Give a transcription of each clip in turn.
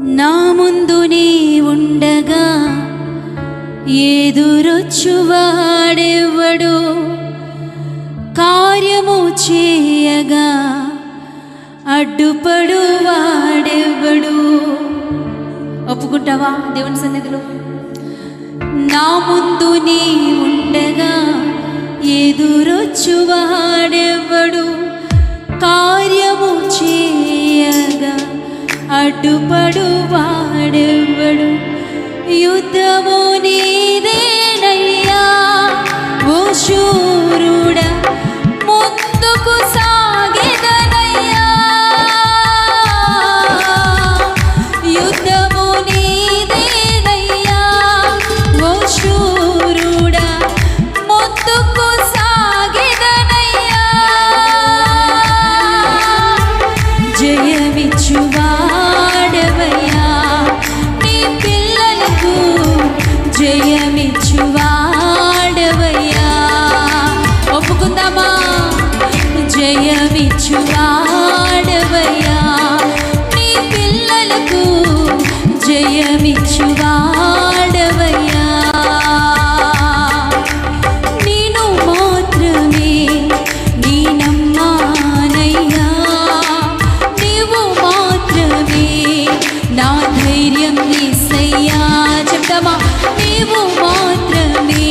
నా ముందు నీ ఉండగా ఎదురొచ్చువాడెవ్వడు, కార్యము చేయగా అడ్డుపడు వాడెవ్వడు. ఒప్పుకుంటావా దేవుని సన్నిధిలో? నా ముందు నీ ఉండగా ఎదురొచ్చువాడెవ్వడు, కార్యము చేయగా అడ్డుపడు వాడెవ్వడు. యుద్ధము నీదేనయ్యా ఓ శూరుడా, ముందుకు సాగెదనయ్యా. యుద్ధము నీదేనయ్యా ఓ శూరుడా, ముందుకు సాగెదనయ్యా. జయమిచ్చువాడవయ్యా, నీ పిల్లలకు జయమిచ్చువాడవయ్యా. ఒప్పుకుందామా? జయమిచ్చువాడవయ్యా, నీ పిల్లలకు జయమిచ్చువాడవయ్యా. నేను మాత్రమే నీ నమ్మానయ్యా, నీవు మాత్రమే నా ధైర్యం యేసయ్యా. చెప్తామా? నీవు మాత్రమే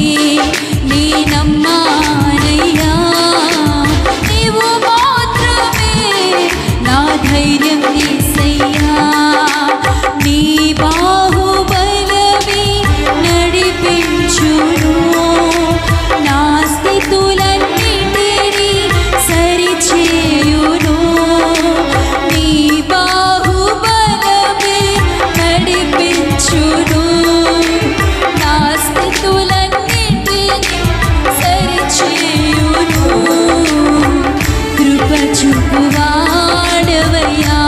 నీ నమ్మానయ్యా, నీవు మాత్రమే నా ధైర్యం యేసయ్యా. నీ బాహుబలమే నడిపించును, నా స్థితులన్నిటినీ సరిచేయును. నీ బాహుబలమే నడిపించును, నా స్థితులన్నిటినీ సరిచేయును. కృప చూపువాడవయ్యా,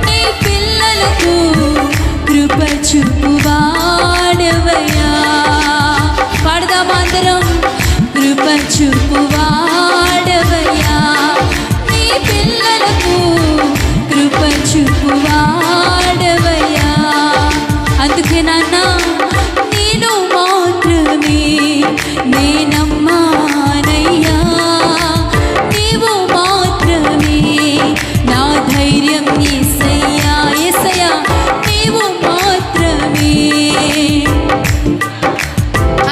నీ పిల్లలకు కృప చూపువాడవయ్యా. పాడదామా అందరం? కృప చూపువాడవయ్యా, నీ పిల్లలకు కృప చూపువాడవయ్యా. అందుకే నాన్న నేను మాత్రమే నే నమ్మానయ్యా, నీవు మాత్రమే నా ధైర్యం యేసయ్యా. యేసయ్యా నీవు మాత్రమే.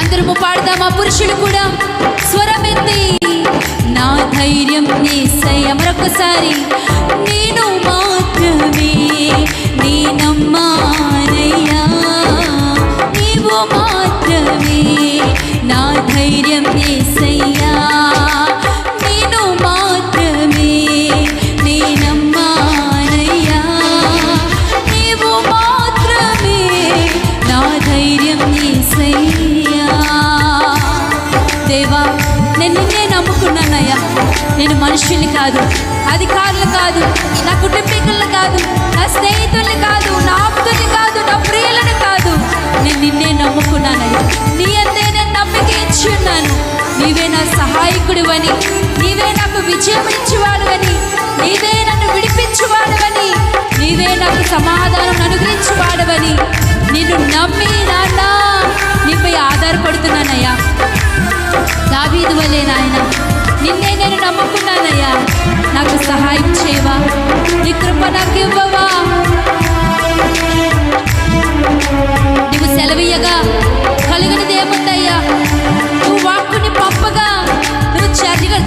అందరము పాడదామా? పురుషులు కూడా స్వరమెత్తి నా ధైర్యం యేసయ్యా. మరొకసారి నేను మాత్రమే నీ నమ్మానయ్యా, నీవు మాత్రమే నా ధైర్యం యేసయ్యా. నేను మాత్రమే నీ నమ్మానయ్యా, నీవు మాత్రమే నా ధైర్యం యేసయ్యా. దేవా, నేను నిన్నే నమ్ముకున్నానయ్యా. నేను మనుషుల్ని కాదు, అధికారులు కాదు, నా కుటుంబీకులను కాదు, నా స్నేహితుల్ని కాదు, నా ఆప్తుల్ని కాదు, నా ప్రియులను కాదు. నేను నిన్నే నమ్ముకున్నానయ్యా. నీ అందే నేను నమ్మిక ఇచ్చున్నాను. నీవే నా సహాయకుడివని, నీవే నాకు విజయం ఇచ్చేవాడువని, నీవే నన్ను విడిపించేవాడువని, నీవే నాకు సమాధానం అనుగ్రహించేవాడువని నిన్ను నమ్మి నాన్న నీపై ఆధారపడుతున్నానయ్యా. దావీదు వలే నాయన నిన్నే నేను నమ్ముకున్నానయ్యా. నాకు సహాయం చేయవా? నీ కృప నాకు ఇవ్వవా? నువ్వు సెలవీయగా కలిగినది ఏముందయ్యా? నువ్వు వాక్కుని పంపగా నువ్వు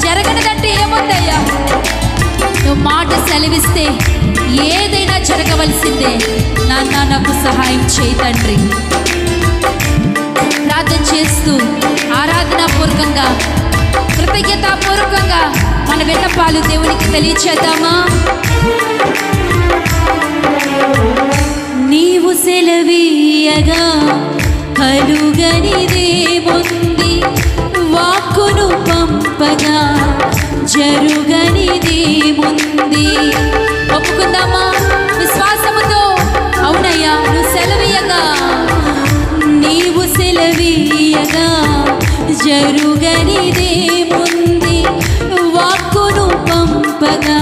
జరగనిదంటే ఏముందయ్యా? నువ్వు మాట సెలవిస్తే ఏదైనా జరగవలసిందే. నాన్న నాకు సహాయం చేయి తండ్రి. ప్రార్థన చేస్తూ ఆరాధనాపూర్వకంగా కృతజ్ఞతాపూర్వకంగా మన విన్నపాలు దేవునికి తెలియచేద్దామా? నీవు సెలవీయగా కలుగనిదేముంది, వాక్కును పంపగా జరుగనిదేముంది. ఒప్పుకుందామా విశ్వాసముతో? అవునయ్యా, నువ్వు సెలవీయగా, నీవు సెలవీయగా జరుగనిదేముంది, వాక్కును పంపగా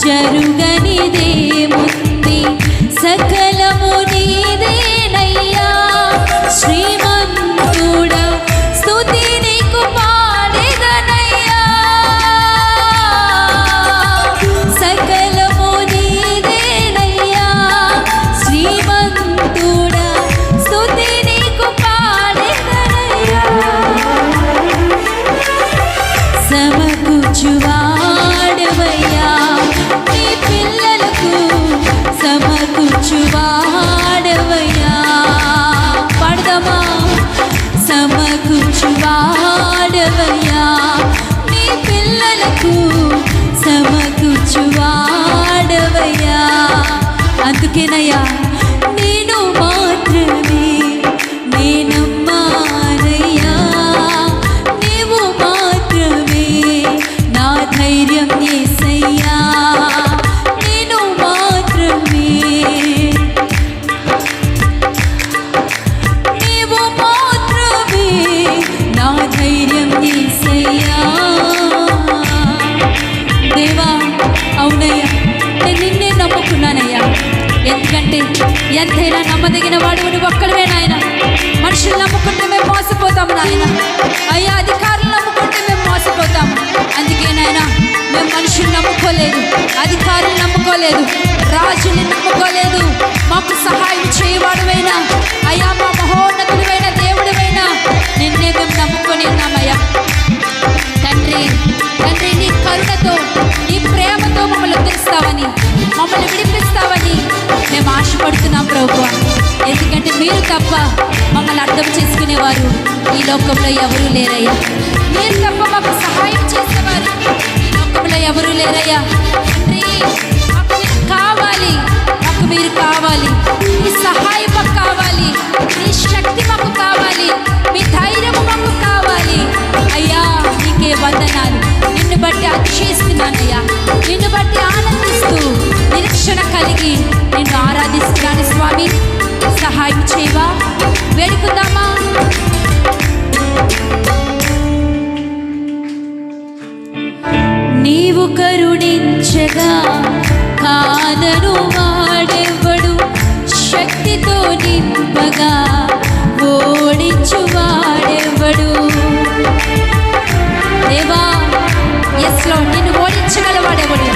జరుగనిదేముంది. సకల అందుకేనయ్యా నేను మాత్రమే నేనమ్మానయ్యా, నీవు మాత్రమే నా ధైర్యం యేసయ్యా, నేను మాత్రమే, నీవు మాత్రమే నా ధైర్యం యేసయ్యా. దేవా అవునయ్యా, నేను నిన్నే నమ్ముకున్నానయ్యా. ఎందుకంటే ఎంతైనా నమ్మదగిన వాడు నువ్వు ఒక్కడవే నాయన. మనుషులు నమ్ముకుంటే మేము మోసపోతాము నాయన. అయ్యా అధికారులు నమ్ముకుంటే మేము మోసపోతాము. అందుకే నాయన మేము మనుషులు నమ్ముకోలేదు, అధికారులు నమ్ముకోలేదు, రాజుని నమ్ముకోలేదు. మాకు సహాయం చేయవాడువైనా అయ్యా, మా మహోన్నతుడైన దేవుడివైనా నిన్నే మేము నమ్ముకొని ఉన్నామయ్యా. తండ్రి తండ్రి, నీ కరుణతో నీ ప్రేమతో మమ్మల్ని ఉద్ధరిస్తావని, మమ్మల్ని విడిపిస్తావని మేము ఆశపడుతున్నాం ప్రభువా. ఎందుకంటే మీరు తప్ప మమ్మల్ని అర్థం చేసుకునేవారు ఈ లోకంలో ఎవరూ లేరయ్యా. మీరు తప్ప మాకు సహాయం చేసేవారు ఈ లోకంలో ఎవరూ లేరయ్యా. తండ్రి మాకు మీరు కావాలి, మాకు మీరు కావాలి, మీ సహాయం మాకు కావాలి, మీ శక్తి మాకు కావాలి, మీ ధైర్యము మాకు కావాలి అయ్యా. నీకే వందనాలు. నిన్ను బట్టి అతిశయిస్తున్నానయ్యా, నిన్ను బట్టి ఆనందిస్తూ నిరీక్షణ కలిగి నిన్ను ఆరాధిస్తున్నాను స్వామి. సహాయం చేయవా? వేడుకుందామా? నీవు కరుణించగా కాదను వాడెవ్వడు, శక్తితో నింపగా ఓడించు వాడెవ్వడు. దేవా ఎస్లో నిన్ను ఓడించగలవాడెవడు?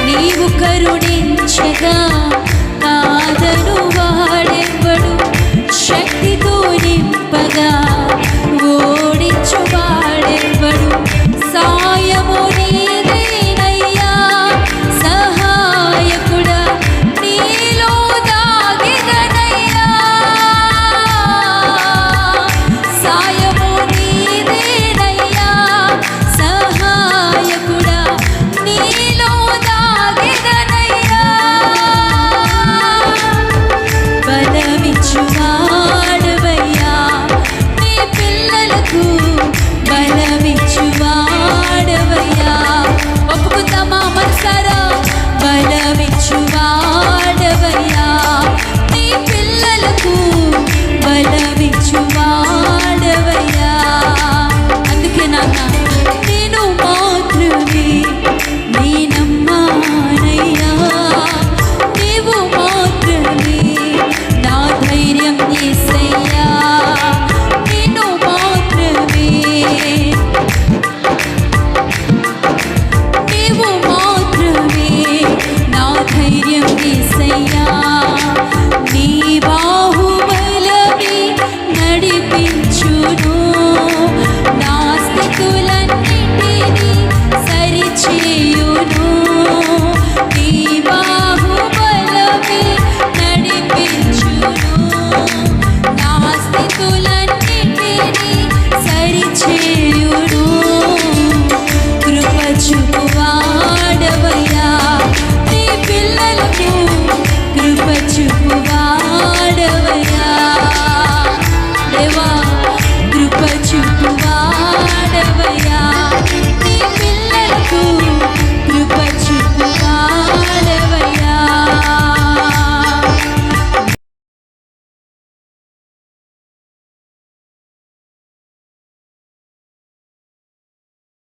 నీవు కరుణించగా కాదను వాడెవ్వడు, శక్తితో నింపగా ఓడించు వాడెవ్వడు. సాయము నీదేనయ్యా, సహాయకుడా నీలో దాగెదనయ్యా. సాయము నీదేనయ్యా, సహాయకుడా నీలో దాగెదనయ్యా. బలమిచ్చువాడవయ్యా, నీ పిల్లలకు బలమిచ్చువాడవయ్యా. ఒప్పుకుందామా మనసారా? బలమిచ్చువాడవయ్యా, నీ పిల్లలకు బలమిచ్చువాడవయ్యా. అందుకే నాన్న నేను మాత్రమే నేనమ్మానయ్యా, నీవు మాత్రమే నా ధైర్యం యేసయ్యా, నేను మాత్రమే, నీవు మాత్రమే నా ధైర్యం యేసయ్యా.